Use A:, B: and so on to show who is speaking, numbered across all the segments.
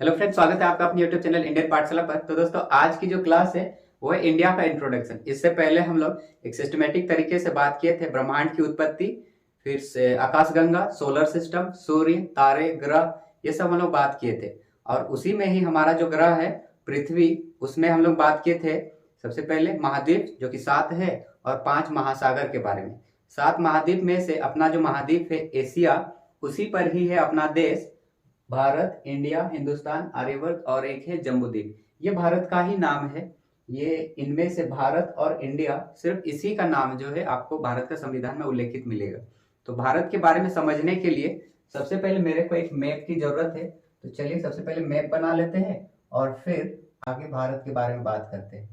A: Hello friends, स्वागत है आपका अपने यूट्यूब चैनल इंडियन पाठशाला पर। तो दोस्तों, आज की जो क्लास है वो है इंडिया का इंट्रोडक्शन। इससे पहले हम लोग एक सिस्टमेटिक तरीके से बात किए थे ब्रह्मांड की उत्पत्ति, फिर से आकाशगंगा, सोलर सिस्टम, सूर्य, तारे, ग्रह, ये सब हम लोग बात किए थे। और उसी में ही हमारा जो ग्रह है पृथ्वी, उसमें हम लोग बात किए थे सबसे पहले महाद्वीप जो कि 7 है, और 5 महासागर के बारे में। 7 महाद्वीप में से अपना जो महाद्वीप है एशिया, उसी पर ही है अपना देश भारत, इंडिया, हिंदुस्तान, आर्यवर्त, और एक है जम्बूद्वीप। ये भारत का ही नाम है। ये इनमें से भारत और इंडिया, सिर्फ इसी का नाम जो है आपको भारत का संविधान में उल्लेखित मिलेगा। तो भारत के बारे में समझने के लिए सबसे पहले मेरे को एक मैप की जरूरत है। तो चलिए सबसे पहले मैप बना लेते हैं और फिर आगे भारत के बारे में बात करते हैं।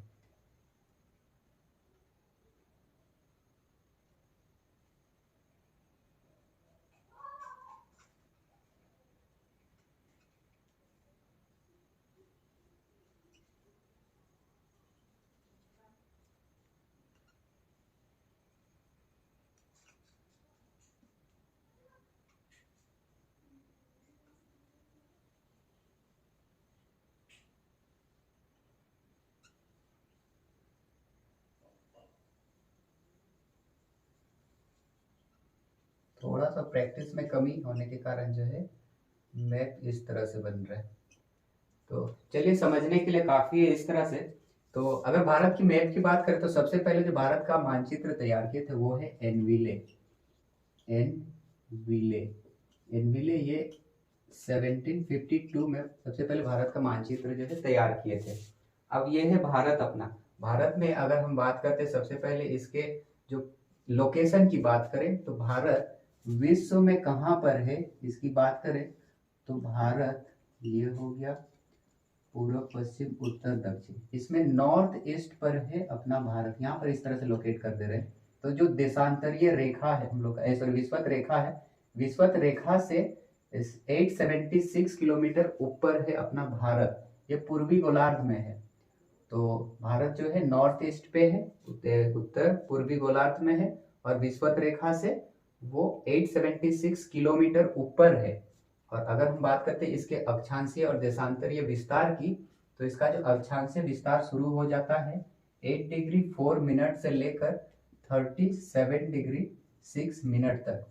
A: थोड़ा सा प्रैक्टिस में कमी होने के कारण जो है मैप इस तरह से बन रहा है। तो चलिए, समझने के लिए काफी है इस तरह से। तो अगर भारत की मैप की बात करें तो सबसे पहले जो भारत का मानचित्र तैयार किए थे वो है एनविले। एनविले एनविले ये 1752 में सबसे पहले भारत का मानचित्र जो है तैयार किए थे। अब ये है भारत अपना। भारत में अगर हम बात करते हैं सबसे पहले इसके जो लोकेशन की बात करें तो भारत विश्व में कहाँ पर है इसकी बात करें तो भारत ये हो गया पूर्व, पश्चिम, उत्तर, दक्षिण। इसमें नॉर्थ ईस्ट पर है अपना भारत। यहाँ पर इस तरह से लोकेट कर दे रहे हैं। तो जो देशांतरीय रेखा है हम लोग सॉरी विषुवत रेखा है, विषुवत रेखा से 876 किलोमीटर ऊपर है अपना भारत। ये पूर्वी गोलार्ध में है। तो भारत जो है नॉर्थ ईस्ट पे है, उत्तर पूर्वी गोलार्ध में है, और विषुवत रेखा से वो 876 किलोमीटर ऊपर है। और अगर हम बात करते हैं इसके अक्षांशीय और देशांतरीय विस्तार की, तो इसका जो अक्षांशीय विस्तार शुरू हो जाता है 8 डिग्री 4 मिनट से लेकर 37 डिग्री 6 मिनट तक।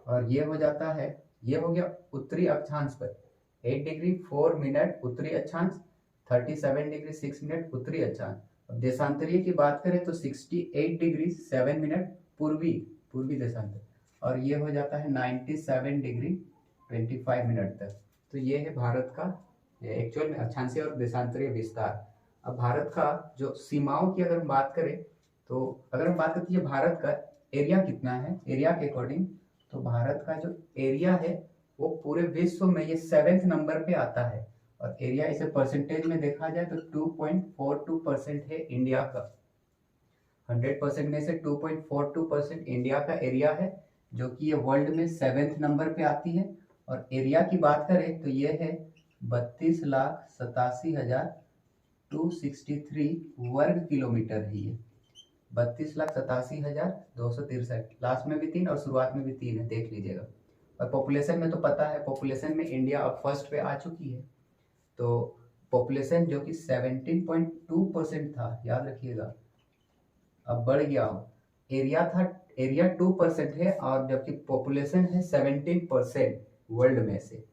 A: और ये हो जाता है, ये हो गया उत्तरी अक्षांश पर 8 डिग्री 4 मिनट उत्तरी अक्षांश, 37 डिग्री 6 मिनट उत्तरी अक्षांश। अब देशांतरीय की बात करें तो 68 डिग्री 7 मिनट पूर्वी पूर्वी देशांतर, और ये हो जाता है 97 डिग्री 25 मिनट तक। तो ये है भारत का एक्चुअल में अक्षांशीय और देशांतरीय विस्तार। अब भारत का जो सीमाओं की अगर हम बात करें तो अगर हम बात करते हैं भारत का एरिया कितना है, एरिया के अकॉर्डिंग, तो भारत का जो एरिया है वो पूरे विश्व में ये 7वें नंबर पे आता है। और एरिया इसे परसेंटेज में देखा जाए तो 2.42% है इंडिया का। 100% में से 2.42% इंडिया का एरिया है, जो कि ये वर्ल्ड में 7वें नंबर पे आती है। और एरिया की बात करें तो ये है 32,87,263 वर्ग किलोमीटर है। ये 32,87,263, लास्ट में भी 3 और शुरुआत में भी 3 है, देख लीजिएगा। और पॉपुलेशन में तो पता है, पॉपुलेशन में इंडिया अब फर्स्ट पे आ चुकी है। तो पॉपुलेशन जो कि 17.2% था, याद रखिएगा, अब बढ़ गया हो। एरिया 2% है और जबकि पॉपुलेशन है 17% वर्ल्ड में से।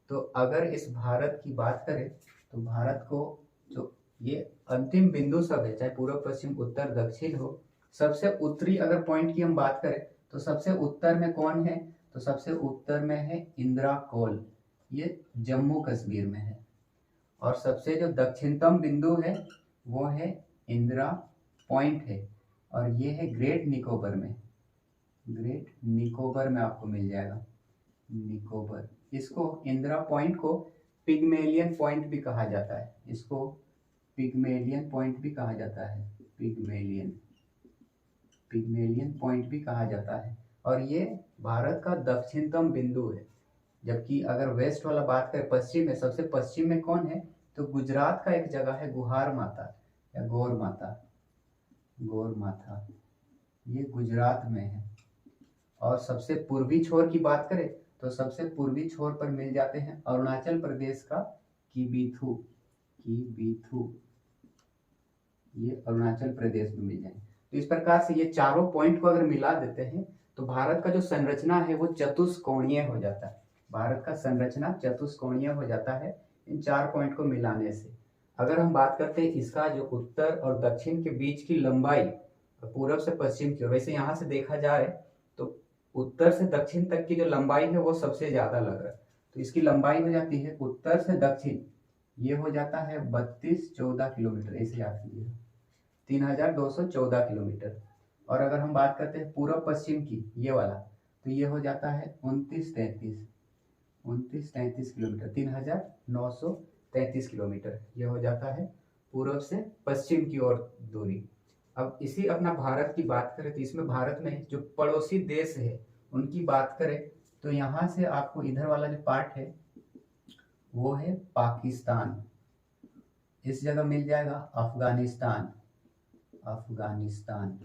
A: तो अगर इस भारत की बात करें तो भारत को जो ये अंतिम बिंदु सब है, चाहे पूर्व, पश्चिम, उत्तर, दक्षिण हो, सबसे उत्तरी अगर पॉइंट की हम बात करें तो सबसे उत्तर में कौन है, तो सबसे उत्तर में है इंदिरा कोल, ये जम्मू कश्मीर में है। और सबसे जो दक्षिणतम बिंदु है वो है इंदिरा पॉइंट है, और ये है ग्रेट निकोबर में। ग्रेट निकोबर में आपको मिल जाएगा, निकोबर। इसको इंदिरा पॉइंट को पिग्मेलियन पॉइंट भी कहा जाता है। इसको पिग्मेलियन पॉइंट भी कहा जाता है, पिग्मेलियन पिग्मेलियन पॉइंट भी कहा जाता है। और ये भारत का दक्षिणतम बिंदु है। जबकि अगर वेस्ट वाला बात करें, पश्चिम में, सबसे पश्चिम में कौन है, तो गुजरात का एक जगह है गुहार माता या गौर माता, गौर माता, ये गुजरात में है। और सबसे पूर्वी छोर की बात करें तो सबसे पूर्वी छोर पर मिल जाते हैं अरुणाचल प्रदेश का कीबीथु, कीबीथु, ये अरुणाचल प्रदेश में मिल जाएंगे। तो इस प्रकार से ये चारों पॉइंट को अगर मिला देते हैं तो भारत का जो संरचना है वो चतुष्कोणीय हो जाता है। भारत का संरचना चतुष्कोणीय हो जाता है इन चार पॉइंट को मिलाने से। अगर हम बात करते हैं इसका जो उत्तर और दक्षिण के बीच की लंबाई, पूर्व से पश्चिम की ओर, वैसे यहाँ से देखा जाए तो उत्तर से दक्षिण तक की जो लंबाई है वो सबसे ज्यादा लग रहा है। तो इसकी लंबाई हो जाती है उत्तर से दक्षिण, ये हो जाता है 3214 किलोमीटर, ऐसे याद कीजिए 3214 किलोमीटर। और अगर हम बात करते हैं पूर्व पश्चिम की, ये वाला, तो ये हो जाता है 2933 किलोमीटर, 3933 किलोमीटर, ये हो जाता है पूर्व से पश्चिम की ओर दूरी। अब इसी अपना भारत की बात करें तो इसमें भारत में जो पड़ोसी देश है उनकी बात करें तो यहाँ से आपको इधर वाला जो पार्ट है वो है पाकिस्तान, इस जगह मिल जाएगा अफगानिस्तान, अफगानिस्तान,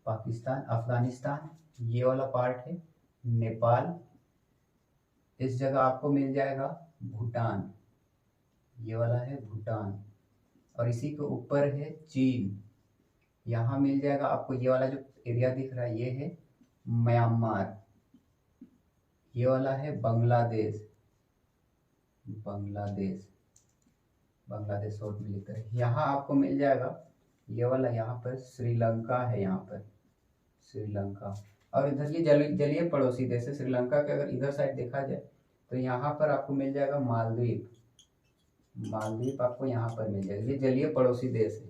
A: पाकिस्तान, अफगानिस्तान, ये वाला पार्ट है नेपाल, इस जगह आपको मिल जाएगा भूटान, ये वाला है भूटान, और इसी के ऊपर है चीन, यहाँ मिल जाएगा आपको ये वाला जो एरिया दिख रहा है ये है म्यांमार, ये वाला है बांग्लादेश, बांग्लादेश, बांग्लादेश शॉर्ट में लिखते हैं। यहाँ आपको मिल जाएगा ये वाला, यहाँ पर श्रीलंका है, यहाँ पर श्रीलंका, और इधर ये जलीय पड़ोसी देश है श्रीलंका के। अगर इधर साइड देखा जाए तो यहाँ पर आपको मिल जाएगा मालदीव, मालदीव आपको यहाँ पर मिल जाएगा, ये जलीय पड़ोसी देश है।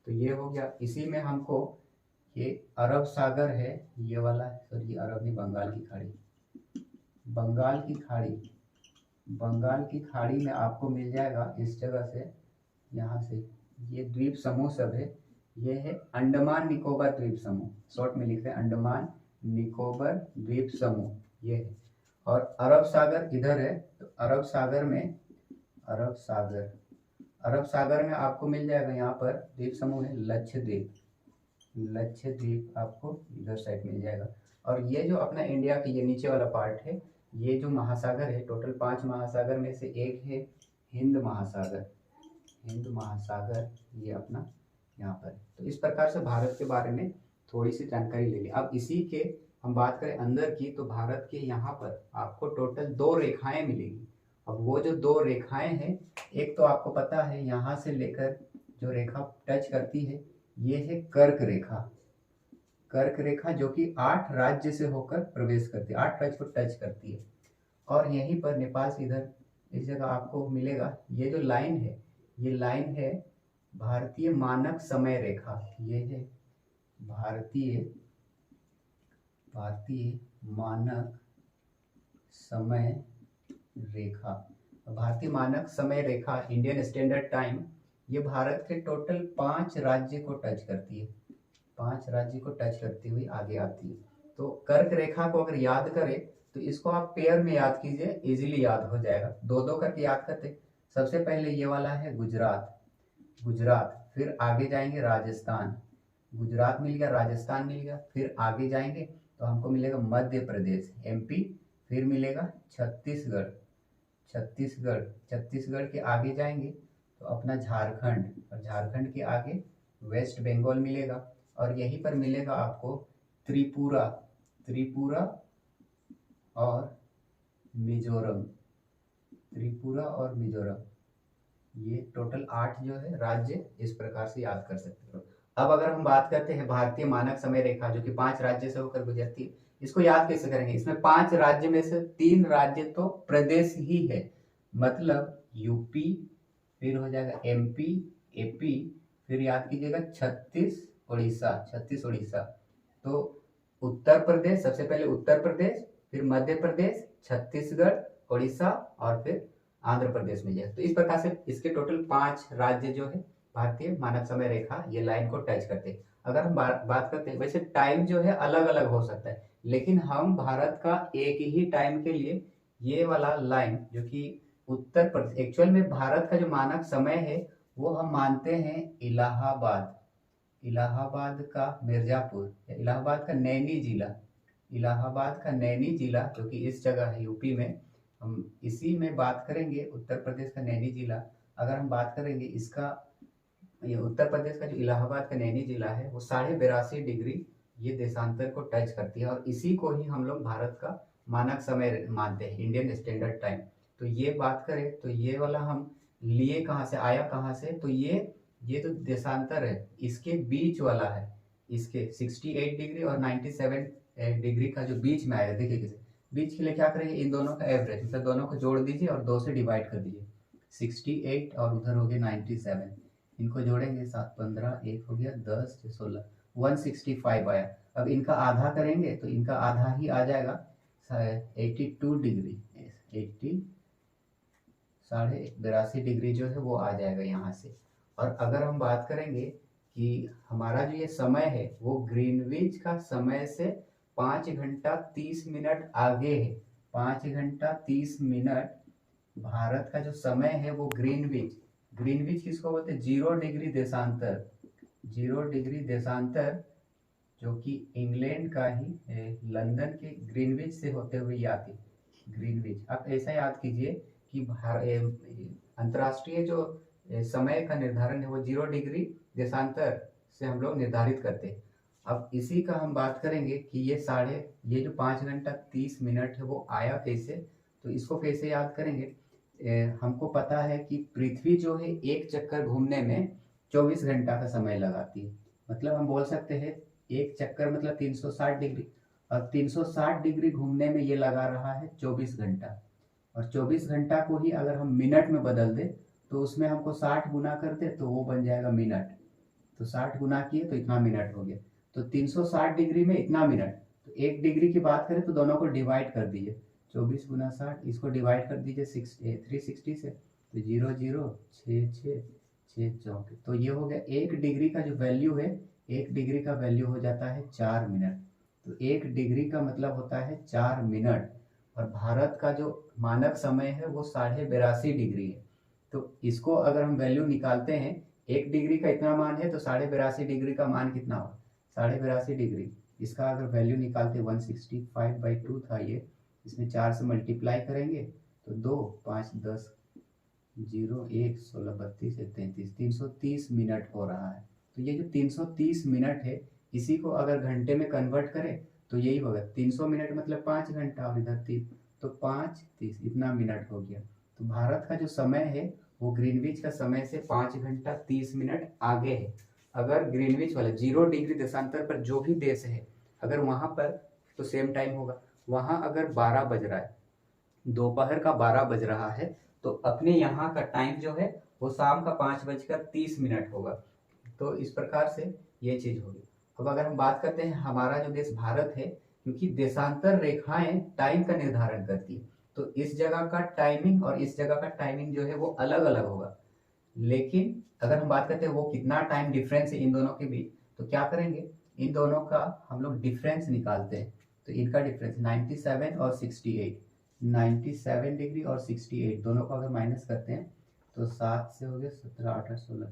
A: तो ये हो गया। इसी में हमको ये अरब सागर है, ये वाला, सॉरी अरब नहीं, बंगाल की खाड़ी, बंगाल की खाड़ी, बंगाल की खाड़ी में आपको मिल जाएगा इस जगह से, यहाँ से ये द्वीप समूह सब है, ये है अंडमान निकोबार द्वीप समूह, शॉर्ट में लिखते हैं अंडमान निकोबार द्वीप समूह, ये है। और अरब सागर इधर है, तो अरब सागर में, अरब सागर, अरब सागर में आपको मिल जाएगा यहाँ पर द्वीप समूह है लक्षद्वीप, लक्षद्वीप आपको इधर साइड मिल जाएगा। और ये जो अपना इंडिया की ये नीचे वाला पार्ट है, ये जो महासागर है, टोटल 5 महासागर में से एक है हिंद महासागर, हिंद महासागर, ये अपना यहाँ पर। तो इस प्रकार से भारत के बारे में थोड़ी सी जानकारी ले ली। अब इसी के हम बात करें अंदर की, तो भारत के यहाँ पर आपको टोटल 2 रेखाएं मिलेगी। अब वो जो 2 रेखाएं हैं, एक तो आपको पता है यहाँ से लेकर जो रेखा टच करती है ये है कर्क रेखा, कर्क रेखा जो कि 8 राज्य से होकर प्रवेश करती है, 8 राज्य को टच करती है। और यहीं पर नेपाल से इधर इस जगह आपको मिलेगा ये जो लाइन है, ये लाइन है भारतीय मानक समय रेखा, ये है भारतीय मानक समय रेखा। भारतीय मानक समय रेखा, इंडियन स्टैंडर्ड टाइम, ये भारत के टोटल 5 राज्य को टच करती है, 5 राज्य को टच करती हुई आगे आती है। तो कर्क रेखा को अगर याद करें तो इसको आप पेयर में याद कीजिए, इजीली याद हो जाएगा। 2-2 करके याद करते। सबसे पहले ये वाला है गुजरात, गुजरात, फिर आगे जाएंगे राजस्थान, गुजरात मिल गया, राजस्थान मिल गया, फिर आगे जाएंगे तो हमको मिलेगा मध्य प्रदेश एमपी, फिर मिलेगा छत्तीसगढ़, छत्तीसगढ़, छत्तीसगढ़ के आगे जाएंगे तो अपना झारखंड, और झारखंड के आगे वेस्ट बंगाल मिलेगा, और यहीं पर मिलेगा आपको त्रिपुरा, त्रिपुरा और मिजोरम, त्रिपुरा और मिजोरम, ये टोटल 8 जो है राज्य इस प्रकार से याद कर सकते हो। अब अगर हम बात करते हैं भारतीय मानक समय रेखा जो कि 5 राज्य से होकर गुजरती है, इसको याद कैसे करेंगे? इसमें 5 राज्य में से 3 राज्य तो प्रदेश ही है, मतलब यूपी, फिर हो जाएगा एमपी, एपी, फिर याद कीजिएगा छत्तीस उड़ीसा, छत्तीस उड़ीसा। तो उत्तर प्रदेश, सबसे पहले उत्तर प्रदेश, फिर मध्य प्रदेश, छत्तीसगढ़, उड़ीसा और फिर आंध्र प्रदेश में जाए। तो इस प्रकार से इसके टोटल 5 राज्य जो है भारतीय मानक समय रेखा ये लाइन को टच करते हैं। अगर हम बात करते हैं, वैसे टाइम जो है अलग अलग हो सकता है, लेकिन हम भारत का एक ही टाइम के लिए ये वाला लाइन जो कि उत्तर प्रदेश, एक्चुअल में भारत का जो मानक समय है वो हम मानते हैं इलाहाबाद, इलाहाबाद का मिर्जापुर, इलाहाबाद का नैनी जिला, इलाहाबाद का नैनी जिला जो कि इस जगह है यूपी में, हम इसी में बात करेंगे उत्तर प्रदेश का नैनी जिला। अगर हम बात करेंगे इसका, ये उत्तर प्रदेश का जो इलाहाबाद का नैनी जिला है वो 82.5 डिग्री ये देशांतर को टच करती है, और इसी को ही हम लोग भारत का मानक समय मानते हैं, इंडियन स्टैंडर्ड टाइम। तो ये बात करें तो ये वाला हम लिए कहाँ से, आया कहाँ से, तो ये जो देशांतर है इसके बीच वाला है, इसके 68 डिग्री और 97 डिग्री का जो बीच में आएगा। देखिए कैसे, बीच के लिए क्या करेंगे, इन दोनों का एवरेज मतलब दोनों को जोड़ दीजिए और 2 से डिवाइड कर दीजिए। 68 और उधर हो गया 97, इनको जोड़ेंगे 7 15 1 हो गया 10 16, 165 आया। अब इनका आधा करेंगे तो इनका आधा ही आ जाएगा 82 डिग्री, 80 82.5 डिग्री जो है वो आ जाएगा यहाँ से। और अगर हम बात करेंगे कि हमारा जो ये समय है वो ग्रीनविच का समय से 5 घंटा 30 मिनट आगे है। 5 घंटा 30 मिनट भारत का जो समय है वो ग्रीनविच, ग्रीनविच किसको बोलते हैं, 0 डिग्री देशांतर, 0 डिग्री देशांतर जो कि इंग्लैंड का ही लंदन के ग्रीनविच से होते हुए ये आती है ग्रीनविच। आप ऐसा याद कीजिए कि अंतर्राष्ट्रीय जो समय का निर्धारण है वो 0 डिग्री देशांतर से हम लोग निर्धारित करते हैं। अब इसी का हम बात करेंगे कि ये जो 5 घंटा 30 मिनट है वो आया कैसे, तो इसको कैसे याद करेंगे। हमको पता है कि पृथ्वी जो है एक चक्कर घूमने में 24 घंटा का समय लगाती है। मतलब हम बोल सकते हैं एक चक्कर मतलब 360 डिग्री, और 360 डिग्री घूमने में ये लगा रहा है 24 घंटा। और 24 घंटा को ही अगर हम मिनट में बदल दें तो उसमें हमको 60 गुना कर दे तो वो बन जाएगा मिनट। तो 60 गुना किए तो इतना मिनट हो गया। तो 360 डिग्री में इतना मिनट। तो 1 डिग्री की बात करें तो दोनों को डिवाइड कर दीजिए, 24 गुना 60, इसको डिवाइड कर दीजिए 360 से, तो 0 0 6 6 6 4, तो ये हो गया 1 डिग्री का जो वैल्यू है, 1 डिग्री का वैल्यू हो जाता है 4 मिनट। तो 1 डिग्री का मतलब होता है 4 मिनट। और भारत का जो मानक समय है वो 82.5 डिग्री है। तो इसको अगर हम वैल्यू निकालते हैं, 1 डिग्री का इतना मान है तो 82.5 डिग्री का मान कितना हो, 82.5 डिग्री, इसका अगर वैल्यू निकालते 165/2 था ये, इसमें 4 से मल्टीप्लाई करेंगे तो 2 5 10 0 1 16 32 33 330 मिनट हो रहा है। तो ये जो 330 मिनट है इसी को अगर घंटे में कन्वर्ट करें तो यही होगा 300 मिनट मतलब 5 घंटा, और इधर 3 तो 5 30 इतना मिनट हो गया। तो भारत का जो समय है वो ग्रीनविच का समय से 5 घंटा 30 मिनट आगे है। अगर ग्रीनविच वाला 0 डिग्री देशांतर पर जो भी देश है अगर वहां पर तो सेम टाइम होगा, वहां अगर 12 बज रहा है, दोपहर का 12 बज रहा है, तो अपने यहाँ का टाइम जो है वो शाम का 5:30 होगा। तो इस प्रकार से ये चीज होगी। अब अगर हम बात करते हैं हमारा जो देश भारत है, क्योंकि देशांतर रेखाएं टाइम का निर्धारण करती है, तो इस जगह का टाइमिंग और इस जगह का टाइमिंग जो है वो अलग अलग होगा। लेकिन अगर हम बात करते हैं वो कितना टाइम डिफरेंस है इन दोनों के बीच, तो क्या करेंगे, इन दोनों का हम लोग डिफरेंस निकालते हैं। तो इनका डिफरेंस 97 और 68, 97 डिग्री और 68 दोनों को अगर माइनस करते हैं तो 7 से हो गया 17 18 16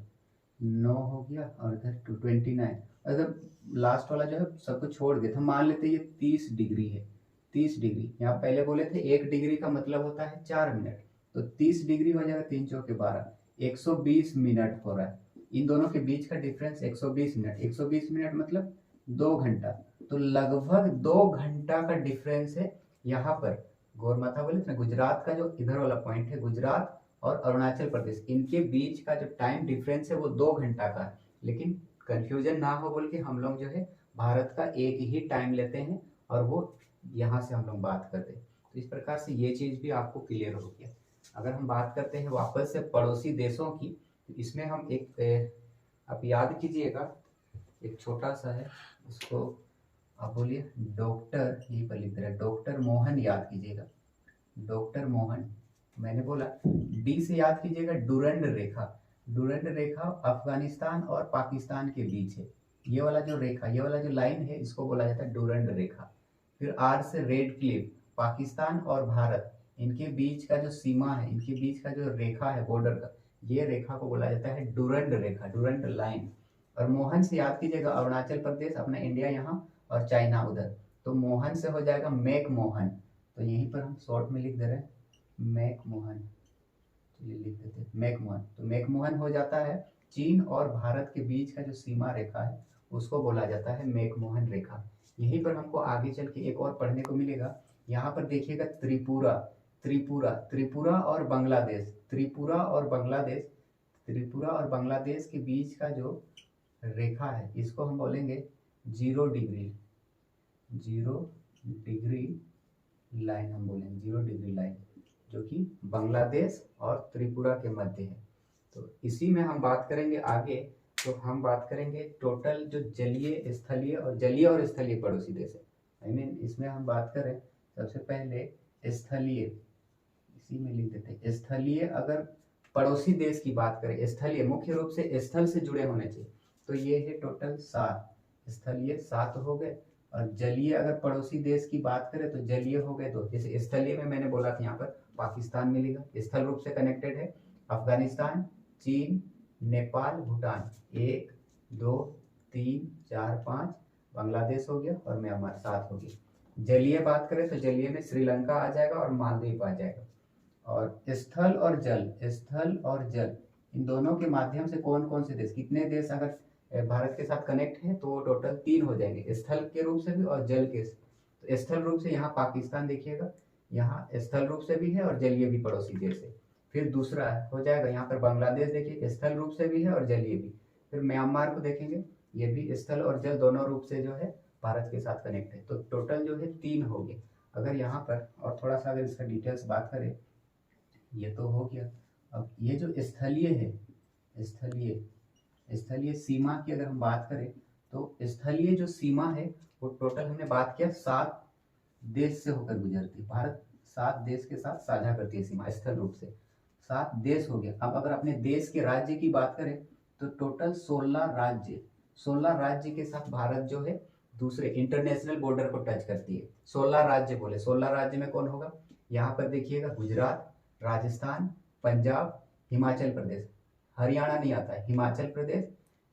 A: 9 हो गया, और इधर 29। अगर लास्ट वाला जो है सब कुछ छोड़ देते हम मान लेते हैं ये 30 डिग्री है। 30 डिग्री यहाँ पहले बोले थे 1 डिग्री का मतलब होता है 4 मिनट, तो 30 डिग्री हो जाएगा 3 चौके 12, 120 मिनट हो रहा है। इन दोनों के बीच का डिफरेंस 120 मिनट, 120 मिनट मतलब 2 घंटा। तो लगभग 2 घंटा का डिफरेंस है यहाँ पर। गौरमाथा बोले थे ना, गुजरात का जो इधर वाला पॉइंट है, गुजरात और अरुणाचल प्रदेश, इनके बीच का जो टाइम डिफरेंस है वो 2 घंटा का है। लेकिन कंफ्यूजन ना हो बोल के हम लोग जो है भारत का एक ही टाइम लेते हैं और वो यहाँ से हम लोग बात करते हैं। तो इस प्रकार से ये चीज़ भी आपको क्लियर हो गया। अगर हम बात करते हैं वापस से पड़ोसी देशों की, तो इसमें हम आप याद कीजिएगा, एक छोटा सा है, उसको आप बोलिए डॉक्टर, ये पर लिख रहा है डॉक्टर मोहन, याद कीजिएगा डॉक्टर मोहन। मैंने बोला डी से याद कीजिएगा डुरंड रेखा। डुरंड रेखा अफगानिस्तान और पाकिस्तान के बीच है। ये वाला जो रेखा, ये वाला जो लाइन है इसको बोला जाता है डुरंड रेखा। फिर आर से रेड क्लिफ, पाकिस्तान और भारत इनके बीच का जो सीमा है, इनके बीच का जो रेखा है बॉर्डर का, ये रेखा को बोला जाता है डुरंड रेखा, डुरंड लाइन। और मोहन से याद कीजिएगा अरुणाचल प्रदेश, अपना इंडिया यहाँ और चाइना उधर, तो मोहन से हो जाएगा मैक मोहन। तो यहीं पर हम शॉर्ट में लिख दे रहे हैं मैकमोहन, चलिए लिख देते हैं मैकमोहन। तो मैकमोहन हो जाता है चीन और भारत के बीच का जो सीमा रेखा है उसको बोला जाता है मैकमोहन रेखा। यहीं पर हमको आगे चल के एक और पढ़ने को मिलेगा। यहाँ पर देखिएगा त्रिपुरा, त्रिपुरा, त्रिपुरा और बांग्लादेश, त्रिपुरा और बांग्लादेश, त्रिपुरा और बांग्लादेश के बीच का जो रेखा है इसको हम बोलेंगे 0 डिग्री, 0 डिग्री लाइन हम बोलेंगे, 0 डिग्री लाइन, जो कि बांग्लादेश और त्रिपुरा के मध्य है। तो इसी में हम बात करेंगे आगे। तो हम बात करेंगे टोटल जो जलीय, स्थलीय और स्थलीय पड़ोसी देश है। आई मीन इसमें हम बात करें सबसे पहले स्थलीय, इसी में लिख देते हैं स्थलीय। अगर पड़ोसी देश की बात करें, स्थलीय मुख्य रूप से स्थल से जुड़े होने चाहिए, तो ये है टोटल 7, स्थलीय 7 हो गए। और जलीय अगर पड़ोसी देश की बात करें तो जलीय हो गए 2। जैसे स्थलीय में मैंने बोला था यहाँ पर पाकिस्तान मिलेगा, स्थल रूप से कनेक्टेड है अफगानिस्तान, चीन, नेपाल, भूटान, 1 2 3 4 5, बांग्लादेश हो गया और म्यांमार 7 हो गया। जलीय बात करें तो जलीय में श्रीलंका आ जाएगा और मालदीव आ जाएगा। और स्थल और जल, स्थल और जल इन दोनों के माध्यम से कौन कौन से देश, कितने देश अगर भारत के साथ कनेक्ट है तो टोटल 3 हो जाएंगे, स्थल के रूप से भी और जल के। तो स्थल रूप से यहाँ पाकिस्तान देखिएगा, यहाँ स्थल रूप से भी है और जलीय भी पड़ोसी देश है। फिर दूसरा हो जाएगा यहाँ पर बांग्लादेश, देखिए स्थल रूप से भी है और जलीय भी। फिर म्यांमार को देखेंगे, ये भी स्थल और जल दोनों रूप से जो है भारत के साथ कनेक्ट है। तो टोटल जो है 3 हो गए। अगर यहाँ पर और थोड़ा सा अगर इसका डिटेल्स बात करें, ये तो हो गया। अब ये जो स्थलीय है, स्थलीय सीमा की अगर हम बात करें तो स्थलीय जो सीमा है वो टोटल हमने बात किया 7 देश से होकर गुजरती है। भारत 7 देश के साथ साझा करती है सीमा, स्थल रूप से 7 देश हो गया। अब अगर अपने देश के राज्य की बात करें तो टोटल 16 राज्य के साथ भारत जो है दूसरे इंटरनेशनल बॉर्डर को टच करती है। 16 राज्य बोले, 16 राज्य में कौन होगा, यहाँ पर देखिएगा गुजरात, राजस्थान, पंजाब, हिमाचल प्रदेश, हरियाणा नहीं आता है, हिमाचल प्रदेश,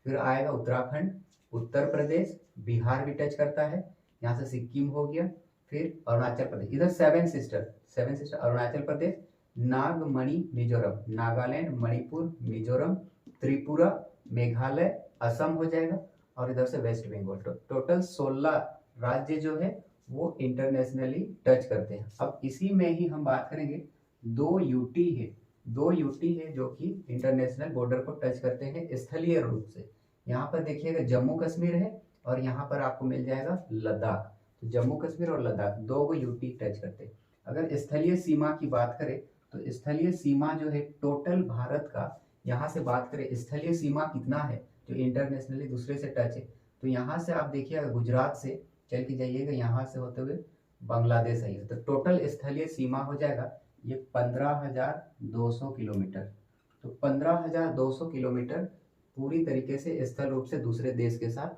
A: फिर आएगा उत्तराखंड, उत्तर प्रदेश, बिहार भी टच करता है, यहाँ से सिक्किम हो गया, फिर अरुणाचल प्रदेश, इधर 7 सिस्टर अरुणाचल प्रदेश, नागमणि मिजोरम, नागालैंड, मणिपुर, मिजोरम, त्रिपुरा, मेघालय, असम हो जाएगा, और इधर से वेस्ट बंगाल। टोटल 16 राज्य जो है वो इंटरनेशनली टच करते हैं। अब इसी में ही हम बात करेंगे 2 यूटी है, 2 यूटी है जो कि इंटरनेशनल बॉर्डर को टच करते हैं स्थलीय रूप से। यहाँ पर देखिएगा जम्मू कश्मीर है और यहाँ पर आपको मिल जाएगा लद्दाख। तो जम्मू कश्मीर और लद्दाख 2 यूटी टच करते हैं। अगर स्थलीय सीमा की बात करें तो स्थलीय सीमा जो है टोटल भारत का, यहाँ से बात करें स्थलीय सीमा कितना है जो इंटरनेशनली दूसरे से टच है, तो यहाँ से आप देखिएगा गुजरात से चल के जाइएगा, यहाँ से होते हुए बांग्लादेश आइएगा, तो टोटल स्थलीय सीमा हो जाएगा ये 15,200 किलोमीटर। तो 15,200 किलोमीटर पूरी तरीके से स्थल रूप से दूसरे देश के साथ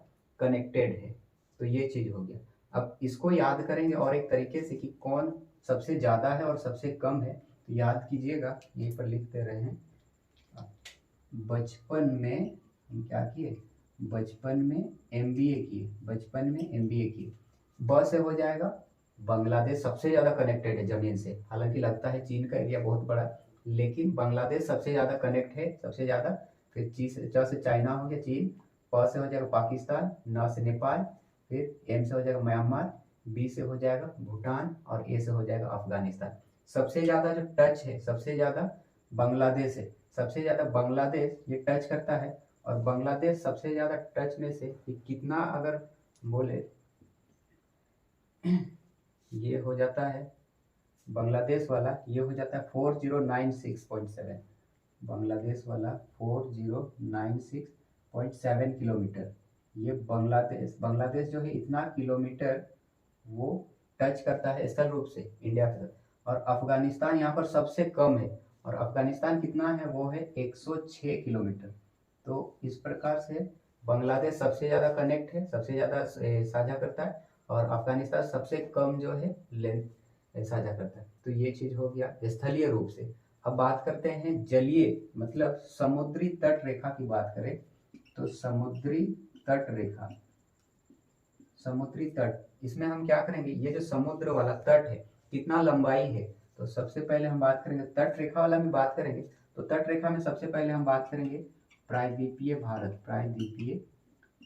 A: कनेक्टेड है। तो ये चीज हो गया। अब इसको याद करेंगे और एक तरीके से कि कौन सबसे ज्यादा है और सबसे कम है। तो याद कीजिएगा, यहीं पर लिखते रहे हैं, बचपन में हम क्या किए, बचपन में एमबीए किए, बचपन में एमबीए किए। ब से हो जाएगा बांग्लादेश सबसे ज्यादा कनेक्टेड है जमीन से, हालांकि लगता है चीन का एरिया बहुत बड़ा, लेकिन बांग्लादेश सबसे ज्यादा कनेक्ट है, सबसे ज्यादा। फिर च से चाइना हो गया चीन, प से हो जाएगा पाकिस्तान, न से नेपाल, फिर एम से हो जाएगा म्यांमार, बी से हो जाएगा भूटान और ए से हो जाएगा अफगानिस्तान। सबसे ज्यादा जो टच है, सबसे ज्यादा बांग्लादेश है, सबसे ज्यादा बांग्लादेश ये टच करता है। और बांग्लादेश सबसे ज्यादा टच में से कितना अगर बोले, ये हो जाता है बांग्लादेश वाला, ये हो जाता है 4096.7, बांग्लादेश वाला 4096.7 किलोमीटर। ये बांग्लादेश जो है इतना किलोमीटर वो टच करता है स्थल रूप से इंडिया के साथ। और अफगानिस्तान यहाँ पर सबसे कम है, और अफगानिस्तान कितना है, वो है 106 किलोमीटर। तो इस प्रकार से बांग्लादेश सबसे ज़्यादा कनेक्ट है, सबसे ज़्यादा साझा करता है, और अफगानिस्तान सबसे कम जो है लेंथ साझा करता है। तो ये चीज़ हो गया स्थलीय रूप से। अब बात करते हैं जलीय, मतलब समुद्री तट रेखा की बात करें तो समुद्री तट रेखा, समुद्री तट, इसमें हम क्या करेंगे, ये जो समुद्र वाला तट है कितना लंबाई है, तो सबसे पहले हम बात करेंगे तट रेखा वाला में बात करेंगे। तो तट रेखा में सबसे पहले हम बात करेंगे प्रायद्वीपीय भारत। प्रायद्वीपीय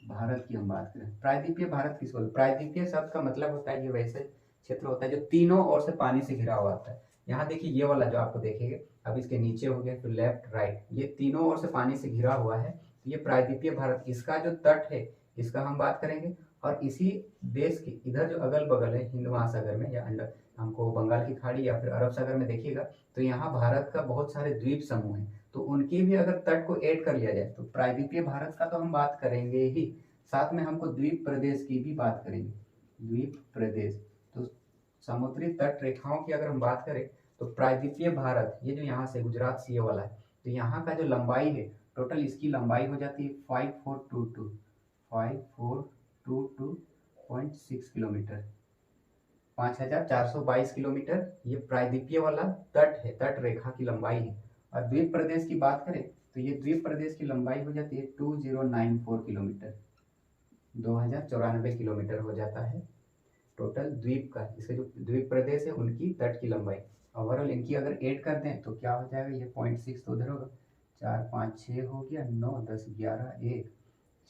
A: भारत की हम बात करें, प्रायद्वीपीय भारत किसको बोलते हैं? प्रायद्वीपीय शब्द का मतलब होता है ये वैसे क्षेत्र होता है जो तीनों ओर से पानी से घिरा हुआ होता है। यहाँ देखिए ये वाला जो आपको देखेंगे, अब इसके नीचे हो गया, फिर लेफ्ट राइट, ये तीनों ओर से पानी से घिरा हुआ है। तो ये प्रायद्वीपीय भारत, इसका जो तट है इसका हम बात करेंगे। और इसी देश के इधर जो अगल बगल है हिंद महासागर में या अंडर हमको बंगाल की खाड़ी या फिर अरब सागर में देखिएगा, तो यहाँ भारत का बहुत सारे द्वीप समूह हैं। तो उनकी भी अगर तट को ऐड कर लिया जाए तो प्रायद्वीपीय भारत का तो हम बात करेंगे ही, साथ में हमको द्वीप प्रदेश की भी बात करेंगे। द्वीप प्रदेश, तो समुद्री तट रेखाओं की अगर हम बात करें तो प्रायद्वीपीय भारत, ये जो यहाँ से गुजरात से ये वाला है, तो यहाँ का जो लंबाई है टोटल इसकी लंबाई हो जाती है 5422.6 किलोमीटर, 5422 किलोमीटर ये प्रायद्वीपीय वाला तट है, तट रेखा की लंबाई है। और द्वीप प्रदेश की बात करें तो ये द्वीप प्रदेश की लंबाई हो जाती है 2094 किलोमीटर, 2094 किलोमीटर हो जाता है टोटल द्वीप का, इसके जो द्वीप प्रदेश है उनकी तट की लंबाई। ओवरऑल इनकी अगर ऐड कर दें तो क्या हो जाएगा, ये 0.6 तो उधर होगा, 4 5 6 हो गया, 9 10 11 1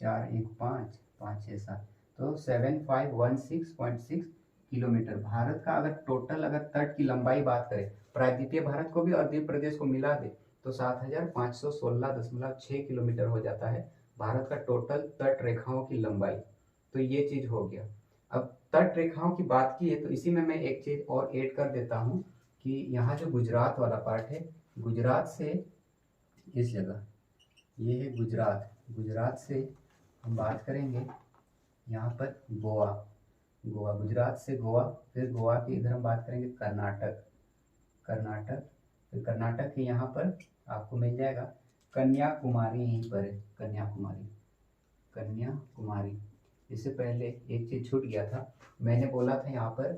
A: 4 1 5 5 6 7, तो 7516.6 किलोमीटर भारत का अगर टोटल अगर तट की लंबाई बात करें, प्रायद्वीपीय भारत को भी और द्वीप प्रदेश को मिला दे तो 7516.6 किलोमीटर हो जाता है भारत का टोटल तट रेखाओं की लंबाई। तो ये चीज हो गया। अब तट रेखाओं की बात की है तो इसी में मैं एक चीज और ऐड कर देता हूँ कि यहाँ जो गुजरात वाला पार्ट है, गुजरात से इस जगह ये है गुजरात, गुजरात से हम बात करेंगे यहाँ पर गोवा, गोवा गुजरात से गोवा, फिर गोवा की इधर हम बात करेंगे कर्नाटक, कर्नाटक, फिर कर्नाटक के यहाँ पर आपको मिल जाएगा कन्याकुमारी, यहीं पर है कन्याकुमारी, कन्याकुमारी। इससे पहले एक चीज छूट गया था, मैंने बोला था यहाँ पर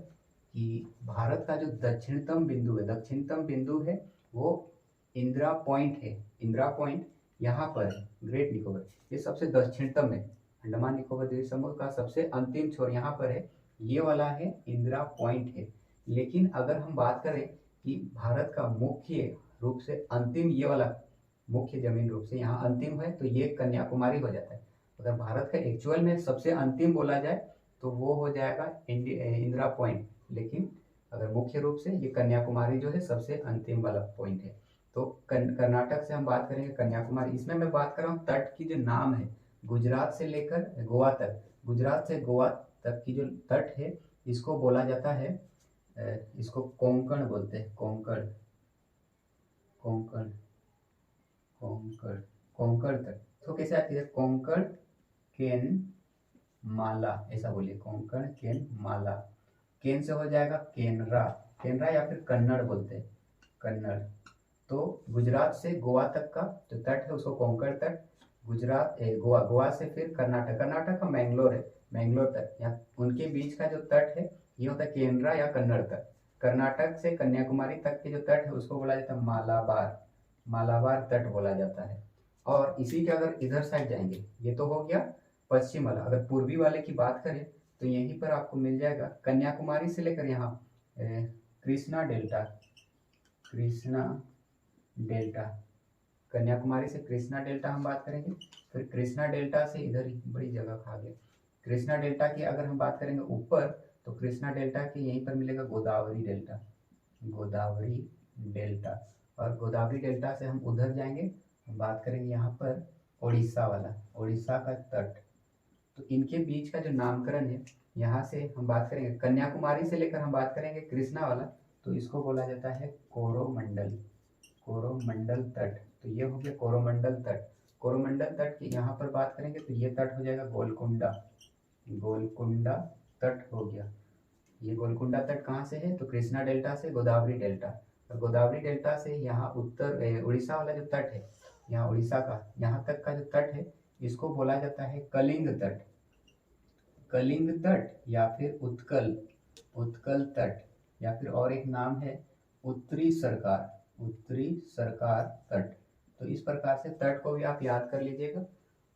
A: कि भारत का जो दक्षिणतम बिंदु है, दक्षिणतम बिंदु है वो इंदिरा पॉइंट है, इंदिरा पॉइंट यहाँ पर है, ग्रेट निकोबर, ये सबसे दक्षिणतम है, अंडमान निकोबर द्वीप समूह का सबसे अंतिम छोर यहाँ पर है, ये वाला है इंदिरा पॉइंट है। लेकिन अगर हम बात करें कि भारत का मुख्य रूप से अंतिम ये वाला मुख्य जमीन रूप से यहाँ अंतिम है तो ये कन्याकुमारी हो जाता है। अगर भारत का एक्चुअल में सबसे अंतिम बोला जाए तो वो हो जाएगा इंदिरा पॉइंट, लेकिन अगर मुख्य रूप से ये कन्याकुमारी जो है सबसे अंतिम वाला पॉइंट है। तो कर्नाटक से हम बात करेंगे कन्याकुमारी, इसमें मैं बात कर रहा हूँ तट की जो नाम है, गुजरात से लेकर गोवा तक, गुजरात से गोवा तक की जो तट है इसको बोला जाता है, इसको कोंकण बोलते हैं, कोंकण, कोंकण, कोंकण, कोंकण तट। तो कैसे आती है, कोंकण केन माला, ऐसा बोलिए, कोंकण केन माला, केन से हो जाएगा केनरा, केनरा या फिर कन्नड़ बोलते हैं, कन्नड़। तो गुजरात से गोवा तक का जो तट है उसको कोंकण तट, गुजरात गोवा, गोवा से फिर कर्नाटक, कर्नाटक का मैंगलोर है, मैंगलोर तट, या उनके बीच का जो तट है ये होता है केनरा या कन्नड़ तट। कर्नाटक से कन्याकुमारी तक के जो तट है उसको बोला जाता है मालाबार, मालाबार तट बोला जाता है। और इसी के अगर इधर साइड जाएंगे, ये तो हो गया पश्चिम वाला, अगर पूर्वी वाले की बात करें तो यहीं पर आपको मिल जाएगा कन्याकुमारी से लेकर यहाँ कृष्णा डेल्टा, कृष्णा डेल्टा, कन्याकुमारी से कृष्णा डेल्टा हम बात करेंगे, फिर कृष्णा डेल्टा से इधर ही बड़ी जगह खा गया, कृष्णा डेल्टा की अगर हम बात करेंगे ऊपर तो कृष्णा डेल्टा के यहीं पर मिलेगा गोदावरी डेल्टा, गोदावरी डेल्टा, और गोदावरी डेल्टा से हम उधर जाएंगे, हम बात करेंगे यहाँ पर उड़ीसा वाला, उड़ीसा का तट। तो इनके बीच का जो नामकरण है, यहाँ से हम बात करेंगे कन्याकुमारी से लेकर हम बात करेंगे कृष्णा वाला, तो इसको बोला जाता है कोरोमंडल, कोरोमंडल तट। तो ये हो गया कोरोमंडल तट। कोरोमंडल तट की यहाँ पर बात करेंगे तो ये तट हो जाएगा गोलकुंडा, गोलकुंडा तट हो गया। ये गोलकुंडा तट कहाँ से है, तो कृष्णा डेल्टा से गोदावरी डेल्टा, और गोदावरी डेल्टा से यहाँ उत्तर उड़ीसा वाला जो तट है, यहाँ उड़ीसा का यहाँ तक का जो तट है इसको बोला जाता है कलिंग तट, कलिंग तट या फिर उत्कल, उत्कल तट, या फिर और एक नाम है उत्तरी सरकार, उत्तरी सरकार तट। तो इस प्रकार से तट को भी आप याद कर लीजिएगा,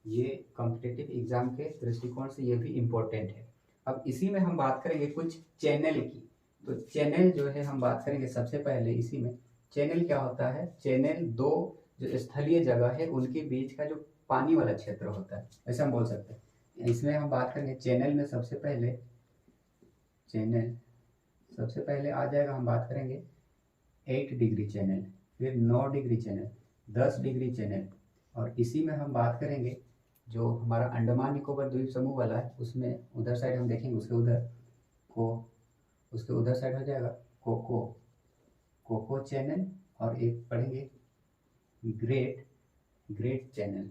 A: ये कॉम्पिटिटिव एग्जाम के दृष्टिकोण से ये भी इम्पोर्टेंट है। अब इसी में हम बात करेंगे कुछ चैनल की। तो चैनल जो है हम बात करेंगे सबसे पहले इसी में। चैनल क्या होता है? चैनल दो जो स्थलीय जगह है उनके बीच का जो पानी वाला क्षेत्र होता है, ऐसे हम बोल सकते हैं। इसमें हम बात करेंगे चैनल में सबसे पहले आ जाएगा, हम बात करेंगे 8 डिग्री चैनल, फिर 9 डिग्री चैनल, 10 डिग्री चैनल, और इसी में हम बात करेंगे जो हमारा अंडमान निकोबार द्वीप समूह वाला है उसमें उधर साइड हम देखेंगे, उसके उधर साइड हो जाएगा कोको चैनल, और एक पढ़ेंगे ग्रेट चैनल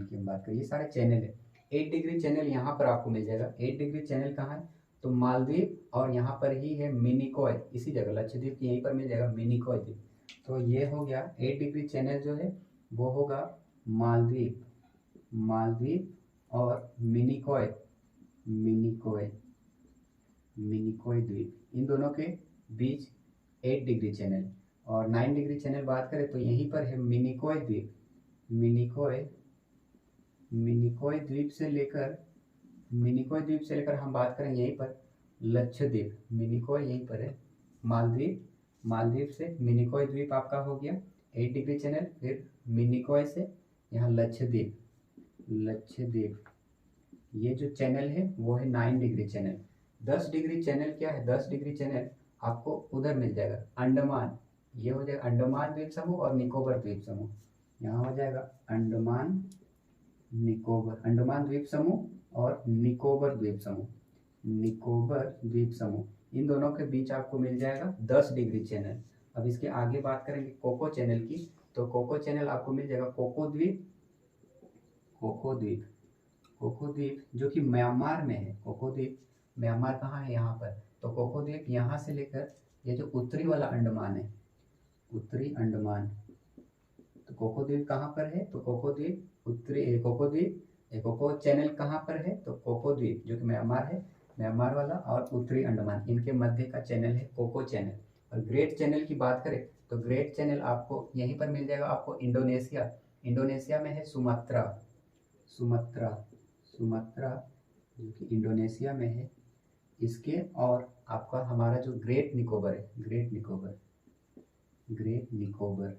A: की हम बात करें। ये सारे चैनल है। 8 डिग्री चैनल यहाँ पर आपको मिल जाएगा। 8 डिग्री चैनल कहाँ है? तो मालदीव, और यहाँ पर ही है मिनिकॉय, इसी जगह लक्षद्वीप की यहीं पर मिल जाएगा मिनिकॉय द्वीप। तो ये हो गया 8 डिग्री चैनल जो है वो होगा मालदीव और मिनिकॉय द्वीप, इन दोनों के बीच 8 डिग्री चैनल। और 9 डिग्री चैनल बात करें तो यहीं पर है मिनिकॉय द्वीप से लेकर हम बात करें यहीं पर लक्षद्वीप। मिनिकॉय यहीं पर है, मालदीव से मिनिकॉय द्वीप आपका हो गया 8 डिग्री चैनल। फिर मिनिकॉय से यहाँ लक्षद्वीप, ये जो चैनल है वो है 9 डिग्री चैनल। 10 डिग्री चैनल क्या है? 10 डिग्री चैनल आपको उधर मिल जाएगा अंडमान, ये हो जाएगा अंडमान द्वीप समूह और निकोबार द्वीप समूह। यहाँ हो जाएगा अंडमान द्वीप समूह और निकोबार द्वीप समूह, इन दोनों के बीच आपको मिल जाएगा 10 डिग्री चैनल। अब इसके आगे बात करेंगे कोको चैनल की, तो कोको चैनल आपको मिल जाएगा कोको द्वीप जो कि म्यांमार में है। म्यांमार कहाँ है? यहाँ पर। तो कोको द्वीप यहाँ से लेकर ये जो उत्तरी वाला अंडमान है, उत्तरी अंडमान, तो कोको द्वीप कहाँ पर है? तो कोको चैनल कहाँ पर है? तो कोको द्वीप जो कि म्यांमार है, म्यांमार वाला, और उत्तरी अंडमान, इनके मध्य का चैनल है कोको चैनल। और ग्रेट चैनल की बात करें तो ग्रेट चैनल आपको यहीं पर मिल जाएगा, आपको इंडोनेशिया में है सुमात्रा जो कि इंडोनेशिया में है इसके। और आपका हमारा जो ग्रेट निकोबार है, ग्रेट निकोबार,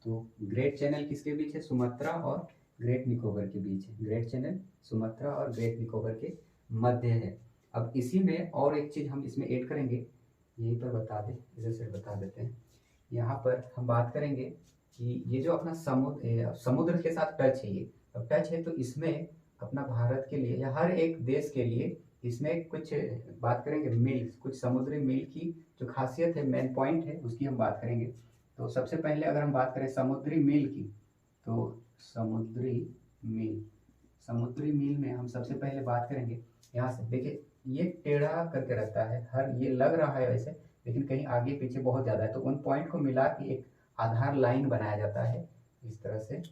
A: तो ग्रेट चैनल किसके बीच है? सुमात्रा और ग्रेट निकोबार के बीच है। ग्रेट चैनल सुमात्रा और ग्रेट निकोबार के मध्य है। अब इसी में और एक चीज हम इसमें ऐड करेंगे, यहीं पर बता देते हैं। यहाँ पर हम बात करेंगे कि ये जो अपना समुद्र के साथ टच है, ये टच है, तो इसमें अपना भारत के लिए या हर एक देश के लिए इसमें कुछ बात करेंगे मिल, कुछ समुद्री मिल की जो खासियत है, मेन पॉइंट है, उसकी हम बात करेंगे। तो सबसे पहले अगर हम बात करें समुद्री मिल की, तो समुद्री मिल में हम सबसे पहले बात करेंगे, यहाँ से देखिए ये टेढ़ा करके रहता है, हर ये लग रहा है वैसे, लेकिन कहीं आगे पीछे बहुत ज़्यादा है, तो उन पॉइंट को मिला के एक आधार लाइन बनाया जाता है। इस तरह से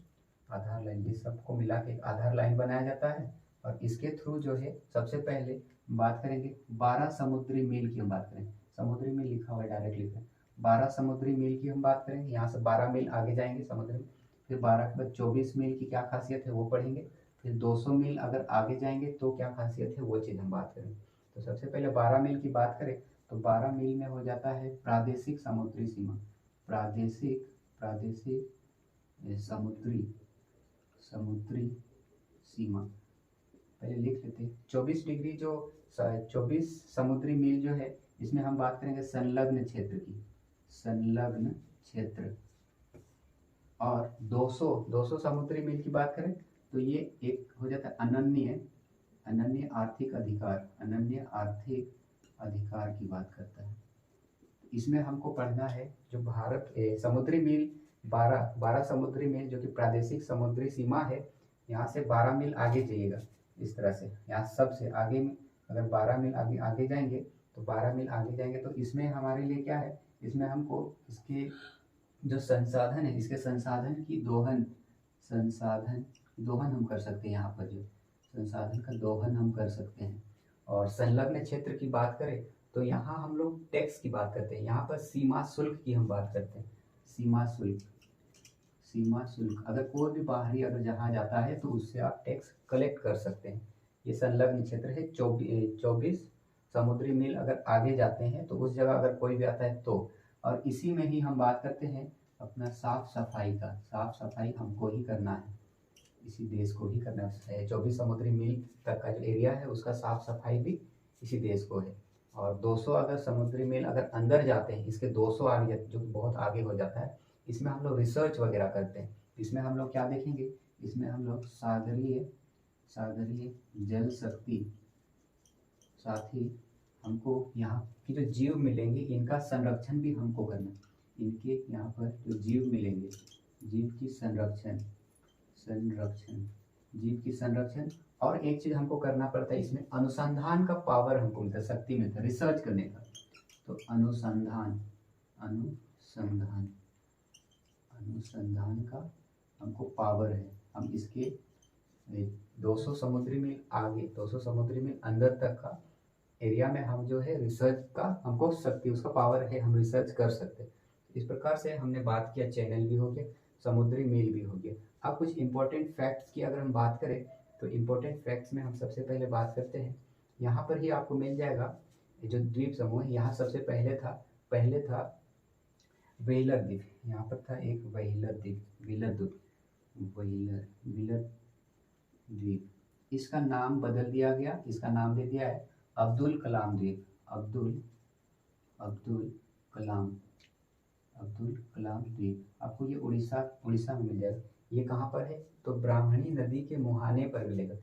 A: आधार लाइन, ये सबको मिला के एक आधार लाइन बनाया जाता है। और इसके थ्रू जो है सबसे पहले बात करेंगे 12 समुद्री मील की हम बात करेंगे। समुद्री मील लिखा हुआ है, डायरेक्ट लिखा है, 12 समुद्री मील की हम बात करेंगे। यहाँ से 12 मील आगे जाएंगे समुद्र में, फिर 12 के बाद 24 मील की क्या खासियत है वो पढ़ेंगे, फिर 200 मील अगर आगे जाएंगे तो क्या खासियत है वो चीज़ हम बात करेंगे। तो सबसे पहले 12 मील की बात करें तो 12 मील में हो जाता है प्रादेशिक समुद्री सीमा, प्रादेशिक समुद्री सीमा पहले लिख लेते हैं। 24 डिग्री जो 24 समुद्री मील जो है, इसमें हम बात करेंगे संलग्न क्षेत्र की, संलग्न क्षेत्र। और 200 समुद्री मील की बात करें तो ये एक हो जाता है अनन्य आर्थिक अधिकार, अनन्य आर्थिक अधिकार की बात करता है। इसमें हमको पढ़ना है जो भारत समुद्री मील 12 समुद्री मील जो कि प्रादेशिक समुद्री सीमा है, यहाँ से 12 मील आगे जाइएगा इस तरह से, यहाँ सबसे आगे में अगर 12 मील आगे जाएंगे तो 12 मील आगे जाएंगे तो इसमें हमारे लिए क्या है, इसमें हमको इसके जो संसाधन है, इसके संसाधन की दोहन हम कर सकते हैं। यहाँ पर जो संसाधन का दोहन हम कर सकते हैं। और संलग्न क्षेत्र की बात करें तो यहाँ हम लोग टैक्स की बात करते हैं, यहाँ पर सीमा शुल्क की हम बात करते हैं। सीमा शुल्क अगर कोई भी बाहरी अगर जहाँ जाता है तो उससे आप टैक्स कलेक्ट कर सकते हैं। ये संलग्न क्षेत्र है 24 समुद्री मील अगर आगे जाते हैं तो उस जगह अगर कोई भी आता है तो, और इसी में ही हम बात करते हैं अपना साफ सफाई का। साफ सफाई हमको ही करना है, इसी देश को ही करना है। 24 समुद्री मील तक का जो एरिया है उसका साफ सफाई भी इसी देश को है। और 200 अगर समुद्री मील अगर अंदर जाते हैं, इसके 200 आगे जो बहुत आगे हो जाता है, इसमें हम लोग रिसर्च वगैरह करते हैं। इसमें हम लोग क्या देखेंगे, इसमें हम लोग सागरीय सागरीय जल शक्ति, साथ ही हमको यहाँ की जो जीव मिलेंगे इनका संरक्षण भी हमको करना है। इनके यहाँ पर जो जीव मिलेंगे, जीव की संरक्षण जीव की संरक्षण। और एक चीज हमको करना पड़ता है, इसमें अनुसंधान का पावर हमको मिलता है, शक्ति मिलता है रिसर्च करने का। तो अनुसंधान का हमको पावर है। हम इसके 200 समुद्री मील आगे, 200 समुद्री मील अंदर तक का एरिया में हम जो है रिसर्च का हमको शक्ति, उसका पावर है, हम रिसर्च कर सकते हैं। इस प्रकार से हमने बात किया, चैनल भी हो गया, समुद्री मील भी हो गया। अब कुछ इंपॉर्टेंट फैक्ट्स की अगर हम बात करें तो इंपॉर्टेंट फैक्ट्स में हम सबसे पहले बात करते हैं, यहाँ पर ही आपको मिल जाएगा जो द्वीप समूह है। यहाँ सबसे पहले था व्हीलर द्वीप। यहाँ पर था एक व्हीलर द्वीप। इसका नाम बदल दिया गया, इसका नाम दे दिया है अब्दुल कलाम द्वीप। अब्दुल कलाम द्वीप। आपको ये उड़ीसा में मिल जाएगा। ये कहाँ पर है, तो ब्राह्मणी नदी के मुहाने पर मिलेगा।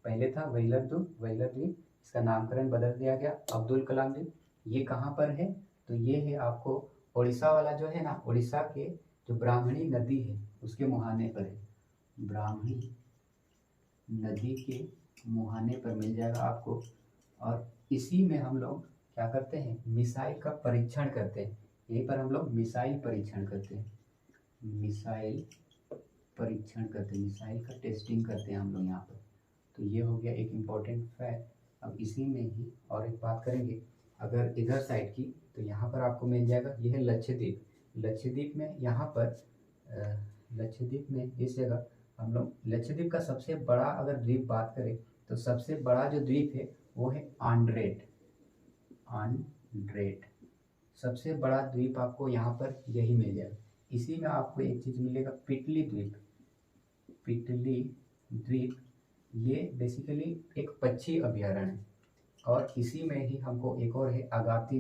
A: पहले था व्हीलर द्वीप, इसका नामकरण बदल दिया गया अब्दुल कलाम द्वीप। ये कहाँ पर है, तो ये है आपको उड़ीसा वाला जो है ना, उड़ीसा के जो ब्राह्मणी नदी है उसके मुहाने पर है। ब्राह्मणी नदी के मुहाने पर मिल जाएगा आपको। और इसी में हम लोग क्या करते हैं, मिसाइल का परीक्षण करते हैं। यहीं पर हम लोग मिसाइल परीक्षण करते हैं, मिसाइल का टेस्टिंग करते हैं हम लोग यहाँ पर। तो ये हो गया एक इम्पॉर्टेंट फैक्ट। अब इसी में ही और एक बात करेंगे अगर इधर साइड की, तो यहाँ पर आपको मिल जाएगा, ये है लक्षद्वीप। लक्षद्वीप में यहाँ पर लक्षद्वीप में इस जगह हम लोग, लक्षद्वीप का सबसे बड़ा अगर द्वीप बात करें तो सबसे बड़ा जो द्वीप है वो है आंड्रेट। सबसे बड़ा द्वीप आपको यहाँ पर यही मिल जाएगा। इसी में आपको एक चीज मिलेगा, पिटली द्वीप। ये बेसिकली एक पक्षी अभ्यारण्य है। और इसी में ही हमको एक और है अगाती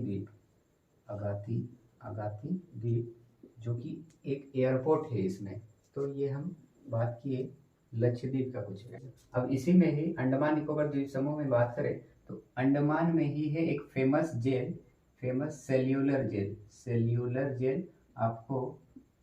A: द्वीप, जो कि एक एयरपोर्ट है इसमें। तो ये हम बात किए लक्षद्वीप का कुछ। अब इसी में ही अंडमान निकोबार द्वीप समूह में बात करें तो अंडमान में ही है एक फेमस सेल्यूलर जेल आपको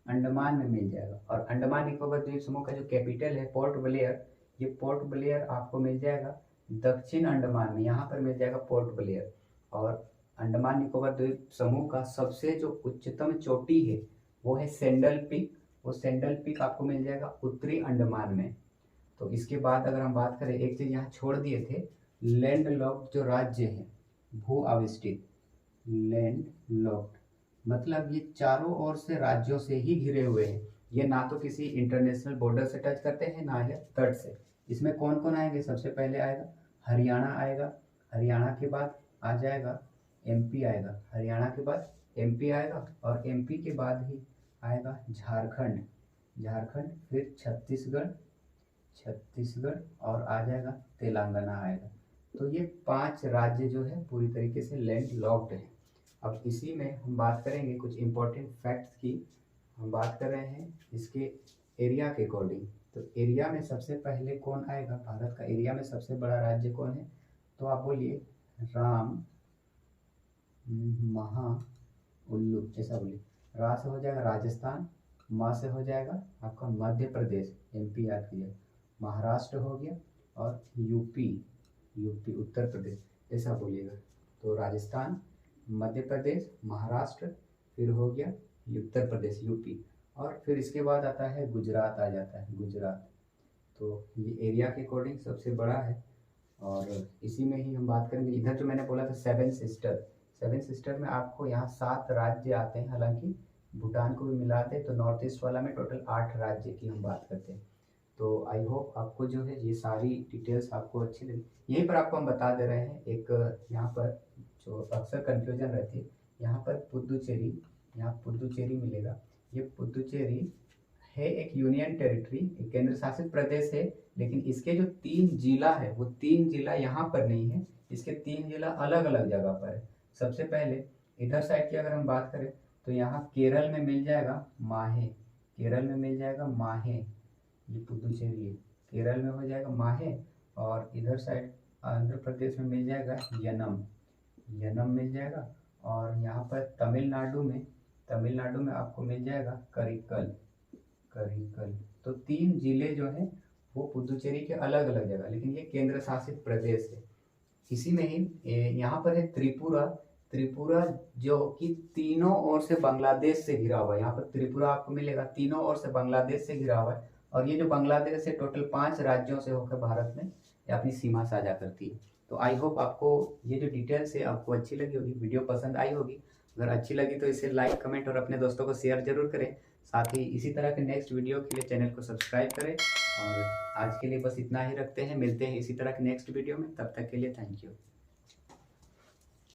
A: अंडमान में मिल जाएगा। और अंडमान निकोबार द्वीप समूह का जो कैपिटल है पोर्ट ब्लेयर, ये पोर्ट ब्लेयर आपको मिल जाएगा दक्षिण अंडमान में, यहाँ पर मिल जाएगा पोर्ट ब्लेयर। और अंडमान निकोबार द्वीप समूह का सबसे जो उच्चतम चोटी है वो है सेंडल पीक। वो सेंडल पीक आपको मिल जाएगा उत्तरी अंडमान में। तो इसके बाद अगर हम बात करें, एक चीज यहाँ छोड़ दिए थे, लैंड लॉक्ड जो राज्य है, भू आविष्टित, लैंड लॉक्ड मतलब ये चारों ओर से राज्यों से ही घिरे हुए हैं। ये ना तो किसी इंटरनेशनल बॉर्डर से टच करते हैं, ना है तट से। इसमें कौन कौन आएंगे, सबसे पहले आएगा हरियाणा आएगा, हरियाणा के बाद आ जाएगा एमपी आएगा, हरियाणा के बाद एमपी आएगा, और एमपी के बाद ही आएगा झारखंड, फिर छत्तीसगढ़ और आ जाएगा तेलंगाना आएगा। तो ये 5 राज्य जो है पूरी तरीके से लैंड लॉक्ड है। अब इसी में हम बात करेंगे कुछ इंपॉर्टेंट फैक्ट्स की। हम बात कर रहे हैं इसके एरिया के अकॉर्डिंग। तो एरिया में सबसे पहले कौन आएगा, भारत का एरिया में सबसे बड़ा राज्य कौन है, तो आप बोलिए राम महा उल्लू, ऐसा बोलिए। रा से हो जाएगा राजस्थान, माँ से हो जाएगा आपका मध्य प्रदेश, एमपी याद कीजिए, महाराष्ट्र हो गया, और यूपी उत्तर प्रदेश, ऐसा बोलिएगा। तो राजस्थान, मध्य प्रदेश, महाराष्ट्र, फिर हो गया उत्तर प्रदेश यूपी, और फिर इसके बाद आता है गुजरात आ जाता है, गुजरात। तो ये एरिया के अकॉर्डिंग सबसे बड़ा है। और इसी में ही हम बात करेंगे, इधर जो मैंने बोला था 7 सिस्टर में आपको यहाँ 7 राज्य आते हैं, हालांकि भूटान को भी मिलाते हैं। तो नॉर्थ ईस्ट वाला में टोटल 8 राज्य की हम बात करते हैं। तो आई होप आपको जो है ये सारी डिटेल्स आपको अच्छी लगी। यहीं पर आपको हम बता दे रहे हैं एक यहाँ पर जो अक्सर कन्फ्यूजन रहती है, यहाँ पर पुदुचेरी, यहाँ पुदुचेरी मिलेगा। ये पुदुचेरी है एक यूनियन टेरिटरी, एक केंद्र शासित प्रदेश है, लेकिन इसके जो 3 जिला है वो 3 जिला यहाँ पर नहीं है, इसके 3 जिला अलग अलग जगह पर है। सबसे पहले इधर साइड की अगर हम बात करें तो यहाँ केरल में मिल जाएगा माहे, केरल में मिल जाएगा माहे, ये पुदुचेरी है, केरल में हो जाएगा माहे। और इधर साइड आंध्र प्रदेश में मिल जाएगा यनम, यनम मिल जाएगा। और यहाँ पर तमिलनाडु में आपको मिल जाएगा करिकल, करिकल। तो 3 जिले जो हैं वो पुदुचेरी के अलग अलग जगह, लेकिन ये केंद्र शासित प्रदेश है। इसी में ही यहाँ पर है त्रिपुरा, त्रिपुरा जो कि तीनों ओर से बांग्लादेश से घिरा हुआ है। यहाँ पर त्रिपुरा आपको मिलेगा, तीनों ओर से बांग्लादेश से घिरा हुआ है। और ये जो बांग्लादेश है टोटल 5 राज्यों से होकर भारत में ये अपनी सीमा साझा करती है। तो आई होप आपको ये जो डिटेल्स है आपको अच्छी लगी होगी, वीडियो पसंद आई होगी। अगर अच्छी लगी तो इसे लाइक, कमेंट और अपने दोस्तों को शेयर जरूर करें। साथ ही इसी तरह के नेक्स्ट वीडियो के लिए चैनल को सब्सक्राइब करें। और आज के लिए बस इतना ही रखते हैं, मिलते हैं इसी तरह के नेक्स्ट वीडियो में, तब तक के लिए थैंक यू।